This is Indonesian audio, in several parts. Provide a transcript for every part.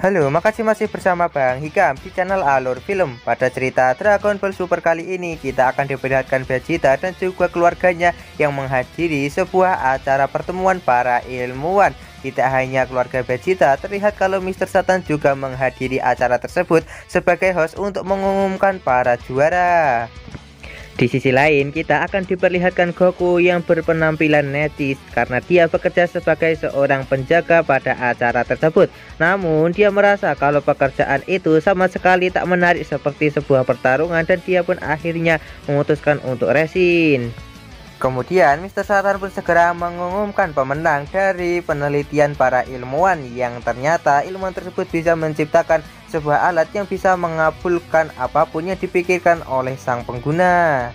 Halo, makasih masih bersama Bang Hikam di channel Alur Film. Pada cerita Dragon Ball Super kali ini, kita akan diperlihatkan Vegeta dan juga keluarganya yang menghadiri sebuah acara pertemuan para ilmuwan. Tidak hanya keluarga Vegeta, terlihat kalau Mr. Satan juga menghadiri acara tersebut sebagai host untuk mengumumkan para juara. Di sisi lain, kita akan diperlihatkan Goku yang berpenampilan netis karena dia bekerja sebagai seorang penjaga pada acara tersebut. Namun, dia merasa kalau pekerjaan itu sama sekali tak menarik seperti sebuah pertarungan dan dia pun akhirnya memutuskan untuk resign. Kemudian Mr. Satan pun segera mengumumkan pemenang dari penelitian para ilmuwan yang ternyata ilmuwan tersebut bisa menciptakan sebuah alat yang bisa mengabulkan apapun yang dipikirkan oleh sang pengguna.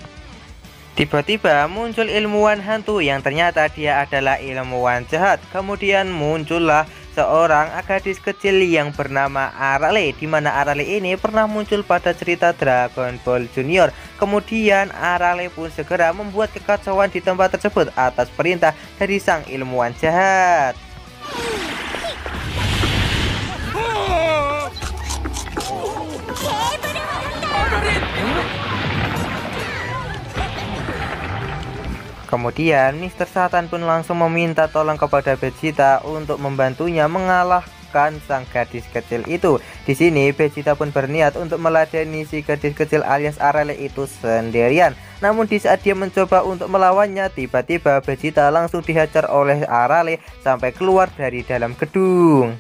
Tiba-tiba muncul ilmuwan hantu yang ternyata dia adalah ilmuwan jahat. Kemudian muncullah seorang gadis kecil yang bernama Arale, di mana Arale ini pernah muncul pada cerita Dragon Ball Junior. Kemudian Arale pun segera membuat kekacauan di tempat tersebut atas perintah dari sang ilmuwan jahat. Kemudian Mr. Satan pun langsung meminta tolong kepada Vegeta untuk membantunya mengalahkan sang gadis kecil itu. Di sini Vegeta pun berniat untuk meladeni si gadis kecil alias Arale itu sendirian. Namun di saat dia mencoba untuk melawannya, tiba-tiba Vegeta langsung dihajar oleh Arale sampai keluar dari dalam gedung.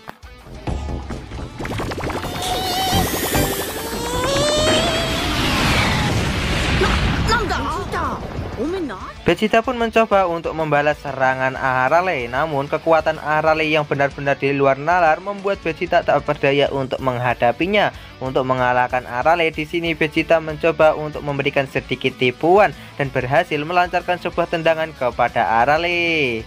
Vegeta pun mencoba untuk membalas serangan Arale, namun kekuatan Arale yang benar-benar di luar nalar membuat Vegeta tak berdaya untuk menghadapinya. Untuk mengalahkan Arale, di sini Vegeta mencoba untuk memberikan sedikit tipuan dan berhasil melancarkan sebuah tendangan kepada Arale.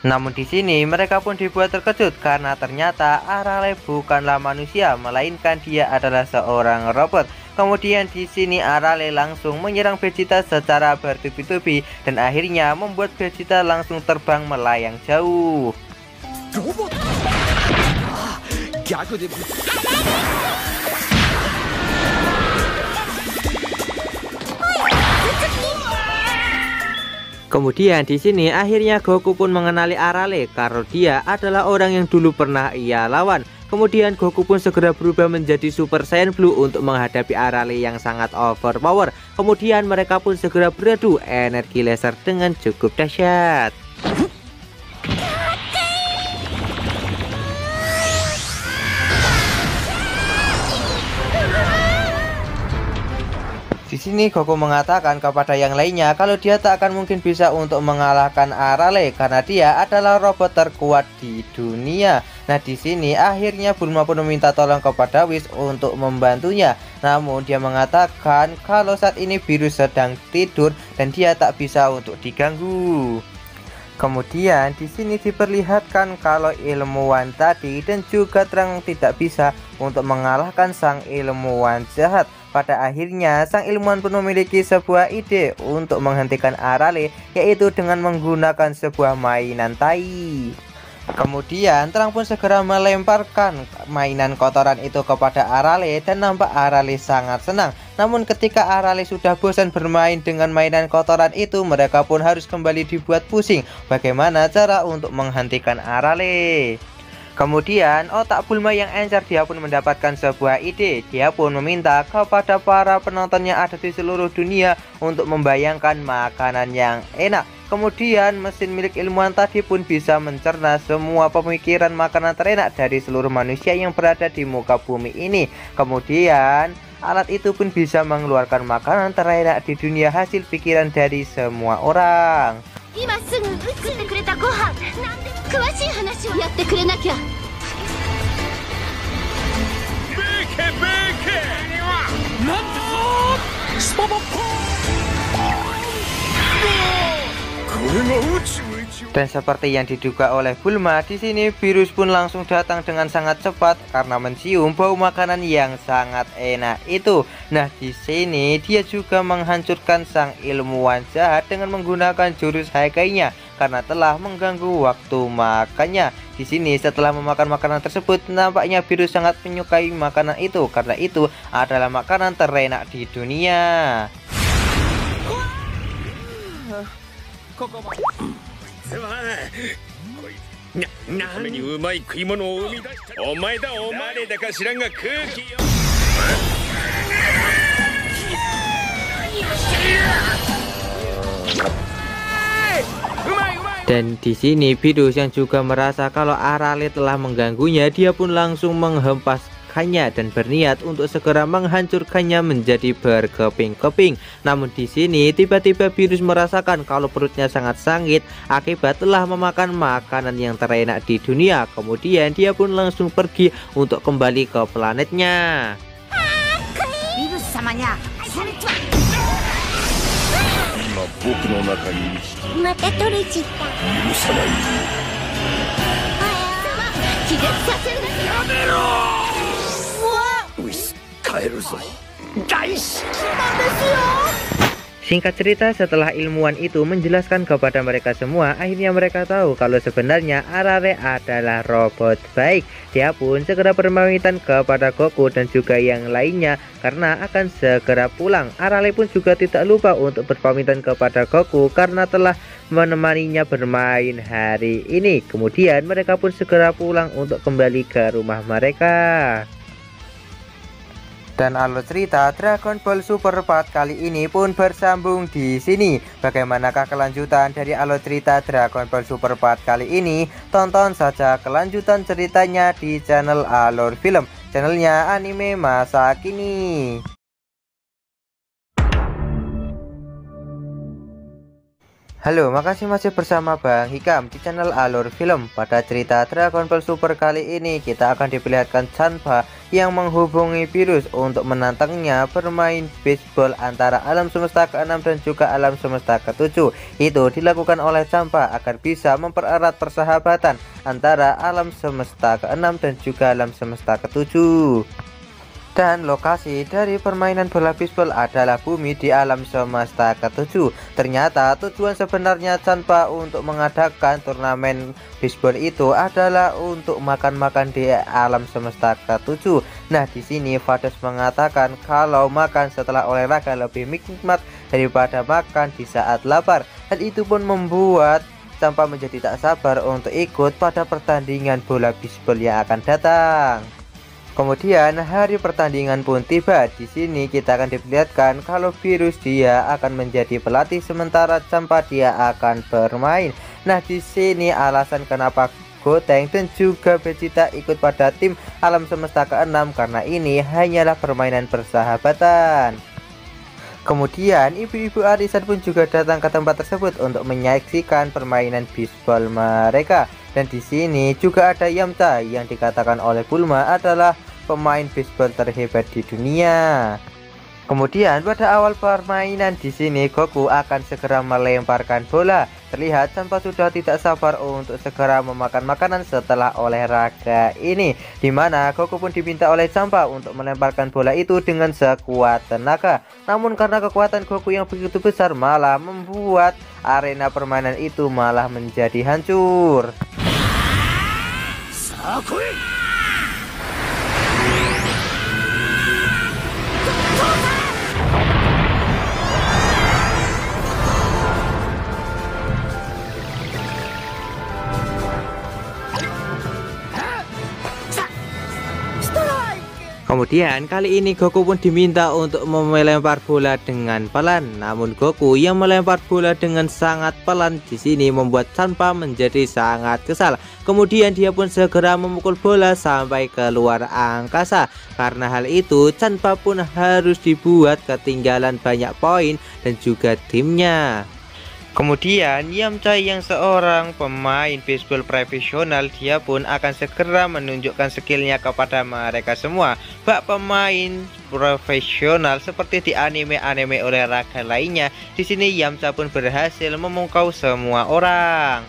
Namun di sini mereka pun dibuat terkejut karena ternyata Arale bukanlah manusia, melainkan dia adalah seorang robot. Kemudian di sini Arale langsung menyerang Vegeta secara bertubi-tubi dan akhirnya membuat Vegeta langsung terbang melayang jauh. Robot. Kemudian di sini akhirnya Goku pun mengenali Arale karena dia adalah orang yang dulu pernah ia lawan. Kemudian Goku pun segera berubah menjadi Super Saiyan Blue untuk menghadapi Arale yang sangat overpower. Kemudian mereka pun segera beradu energi laser dengan cukup dahsyat. Di sini Goku mengatakan kepada yang lainnya kalau dia tak akan mungkin bisa untuk mengalahkan Arale karena dia adalah robot terkuat di dunia. Nah, di sini akhirnya Bulma pun meminta tolong kepada Whis untuk membantunya. Namun dia mengatakan kalau saat ini Virus sedang tidur dan dia tak bisa untuk diganggu. Kemudian di sini diperlihatkan kalau ilmuwan tadi dan juga Terang tidak bisa untuk mengalahkan sang ilmuwan jahat. Pada akhirnya sang ilmuwan pun memiliki sebuah ide untuk menghentikan Arale, yaitu dengan menggunakan sebuah mainan tai. Kemudian Terang pun segera melemparkan mainan kotoran itu kepada Arale dan nampak Arale sangat senang. Namun ketika Arale sudah bosan bermain dengan mainan kotoran itu, mereka pun harus kembali dibuat pusing bagaimana cara untuk menghentikan Arale. Kemudian otak Bulma yang encer dia pun mendapatkan sebuah ide. Dia pun meminta kepada para penonton yang ada di seluruh dunia untuk membayangkan makanan yang enak. Kemudian mesin milik ilmuwan tadi pun bisa mencerna semua pemikiran makanan terenak dari seluruh manusia yang berada di muka bumi ini. Kemudian alat itu pun bisa mengeluarkan makanan terenak di dunia hasil pikiran dari semua orang. Dan seperti yang diduga oleh Bulma, di sini Virus pun langsung datang dengan sangat cepat karena mencium bau makanan yang sangat enak itu. Nah, di sini dia juga menghancurkan sang ilmuwan jahat dengan menggunakan jurus Haikainya karena telah mengganggu waktu makannya. Di sini setelah memakan makanan tersebut, nampaknya Virus sangat menyukai makanan itu karena itu adalah makanan terenak di dunia. Dan di sini Virus yang juga merasa kalau Arale telah mengganggunya, dia pun langsung menghempaskannya dan berniat untuk segera menghancurkannya menjadi berkeping-keping. Namun di sini tiba-tiba Virus merasakan kalau perutnya sangat sangit akibat telah memakan makanan yang terenak di dunia. Kemudian dia pun langsung pergi untuk kembali ke planetnya. Virus samanya. Singkat cerita, setelah ilmuwan itu menjelaskan kepada mereka semua, akhirnya mereka tahu kalau sebenarnya Arale adalah robot baik. Dia pun segera berpamitan kepada Goku dan juga yang lainnya karena akan segera pulang. Arale pun juga tidak lupa untuk berpamitan kepada Goku karena telah menemaninya bermain hari ini. Kemudian mereka pun segera pulang untuk kembali ke rumah mereka. Dan alur cerita Dragon Ball Super Part kali ini pun bersambung di sini. Bagaimanakah kelanjutan dari alur cerita Dragon Ball Super Part kali ini? Tonton saja kelanjutan ceritanya di channel Alur Film, channelnya anime masa kini. Halo, makasih masih bersama Bang Hikam di channel Alur Film. Pada cerita Dragon Ball Super kali ini kita akan diperlihatkan Chanpa yang menghubungi Virus untuk menantangnya bermain baseball antara alam semesta ke-6 dan juga alam semesta ke-7. Itu dilakukan oleh Chanpa agar bisa mempererat persahabatan antara alam semesta ke-6 dan juga alam semesta ke-7. Dan lokasi dari permainan bola bisbol adalah bumi di alam semesta ke-7. Ternyata tujuan sebenarnya Chanpa untuk mengadakan turnamen bisbol itu adalah untuk makan-makan di alam semesta ke-7. Nah, di sini Vados mengatakan kalau makan setelah olahraga lebih nikmat daripada makan di saat lapar. Dan itu pun membuat Chanpa menjadi tak sabar untuk ikut pada pertandingan bola bisbol yang akan datang. Kemudian hari pertandingan pun tiba. Di sini kita akan diperlihatkan kalau Virus dia akan menjadi pelatih sementara Chanpa dia akan bermain. Nah, di sini alasan kenapa Gotenks dan juga Vegeta ikut pada tim alam semesta ke-6 karena ini hanyalah permainan persahabatan. Kemudian ibu-ibu arisan pun juga datang ke tempat tersebut untuk menyaksikan permainan bisbol mereka. Dan di sini juga ada Yamcha yang dikatakan oleh Bulma adalah pemain bisbol terhebat di dunia. Kemudian pada awal permainan di sini Goku akan segera melemparkan bola. Terlihat Chanpa sudah tidak sabar untuk segera memakan makanan setelah olahraga ini. Dimana Goku pun diminta oleh Chanpa untuk melemparkan bola itu dengan sekuat tenaga. Namun karena kekuatan Goku yang begitu besar malah membuat arena permainan itu malah menjadi hancur. Kemudian kali ini Goku pun diminta untuk melempar bola dengan pelan. Namun Goku yang melempar bola dengan sangat pelan di sini membuat Chanpa menjadi sangat kesal. Kemudian dia pun segera memukul bola sampai ke luar angkasa. Karena hal itu Chanpa pun harus dibuat ketinggalan banyak poin dan juga timnya. Kemudian Yamcha yang seorang pemain baseball profesional dia pun akan segera menunjukkan skillnya kepada mereka semua. Bak pemain profesional seperti di anime-anime olahraga lainnya. Di sini Yamcha pun berhasil memukau semua orang.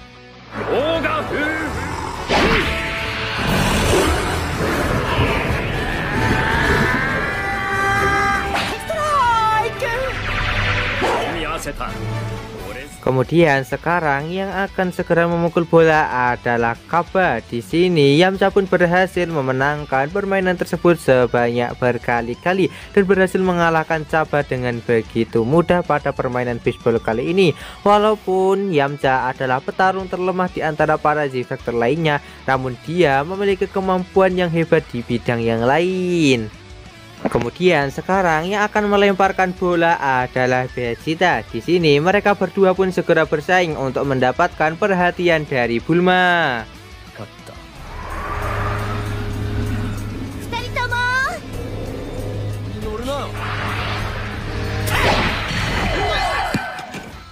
Kemudian sekarang yang akan segera memukul bola adalah Kaba. Di sini Yamcha pun berhasil memenangkan permainan tersebut sebanyak berkali-kali dan berhasil mengalahkan Kaba dengan begitu mudah pada permainan bisbol kali ini. Walaupun Yamcha adalah petarung terlemah di antara para Z-Factor lainnya, namun dia memiliki kemampuan yang hebat di bidang yang lain. Kemudian sekarang yang akan melemparkan bola adalah Vegeta. Di sini mereka berdua pun segera bersaing untuk mendapatkan perhatian dari Bulma.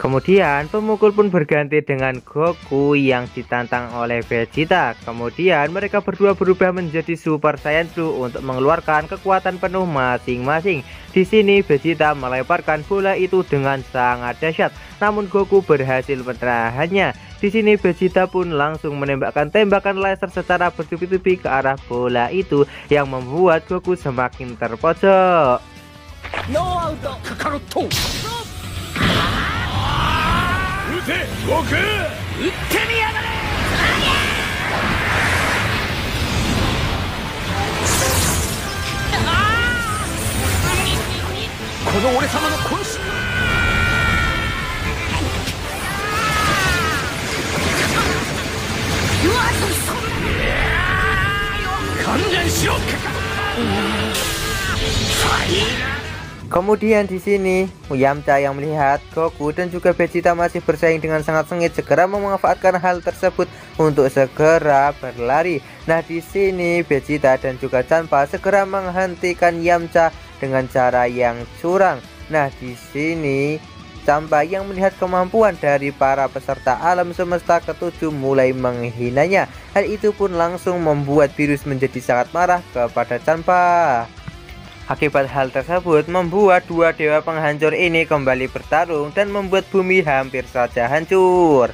Kemudian pemukul pun berganti dengan Goku yang ditantang oleh Vegeta. Kemudian mereka berdua berubah menjadi Super Saiyan Blue untuk mengeluarkan kekuatan penuh masing-masing. Di sini Vegeta melemparkan bola itu dengan sangat dahsyat, namun Goku berhasil menahannya. Di sini Vegeta pun langsung menembakkan tembakan laser secara bertubi-tubi ke arah bola itu yang membuat Goku semakin terpojok. Kemudian di sini Yamcha yang melihat Goku dan juga Vegeta masih bersaing dengan sangat sengit segera memanfaatkan hal tersebut untuk segera berlari. Nah, di sini Vegeta dan juga Champa segera menghentikan Yamcha dengan cara yang curang. Nah, di sini Champa yang melihat kemampuan dari para peserta alam semesta ketujuh mulai menghinanya. Hal itu pun langsung membuat Virus menjadi sangat marah kepada Champa. Akibat hal tersebut membuat dua dewa penghancur ini kembali bertarung dan membuat bumi hampir saja hancur.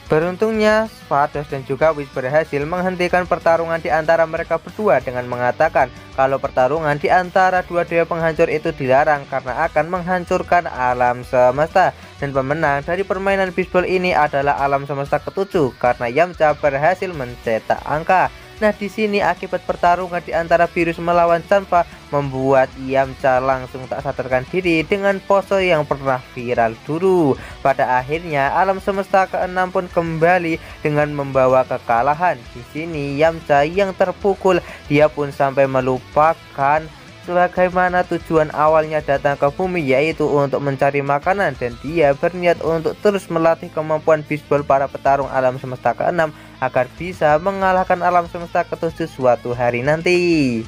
Beruntungnya Vados dan juga Whis berhasil menghentikan pertarungan di antara mereka berdua dengan mengatakan kalau pertarungan di antara dua dewa penghancur itu dilarang karena akan menghancurkan alam semesta, dan pemenang dari permainan bisbol ini adalah alam semesta ketujuh karena Yamcha berhasil mencetak angka. Nah, di sini akibat pertarungan di antara Virus melawan Champa membuat Yamcha langsung tak sadarkan diri dengan pose yang pernah viral dulu. Pada akhirnya alam semesta ke-6 pun kembali dengan membawa kekalahan. Di sini Yamcha yang terpukul, dia pun sampai melupakan sebagaimana tujuan awalnya datang ke bumi, yaitu untuk mencari makanan, dan dia berniat untuk terus melatih kemampuan bisbol para petarung alam semesta ke-6 agar bisa mengalahkan alam semesta ke-7 suatu hari nanti.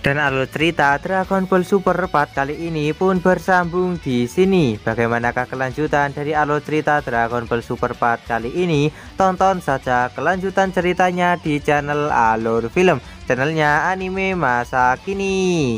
Dan alur cerita Dragon Ball Super 4 kali ini pun bersambung di sini. Bagaimanakah kelanjutan dari alur cerita Dragon Ball Super 4 kali ini? Tonton saja kelanjutan ceritanya di channel Alur Film, channelnya anime masa kini.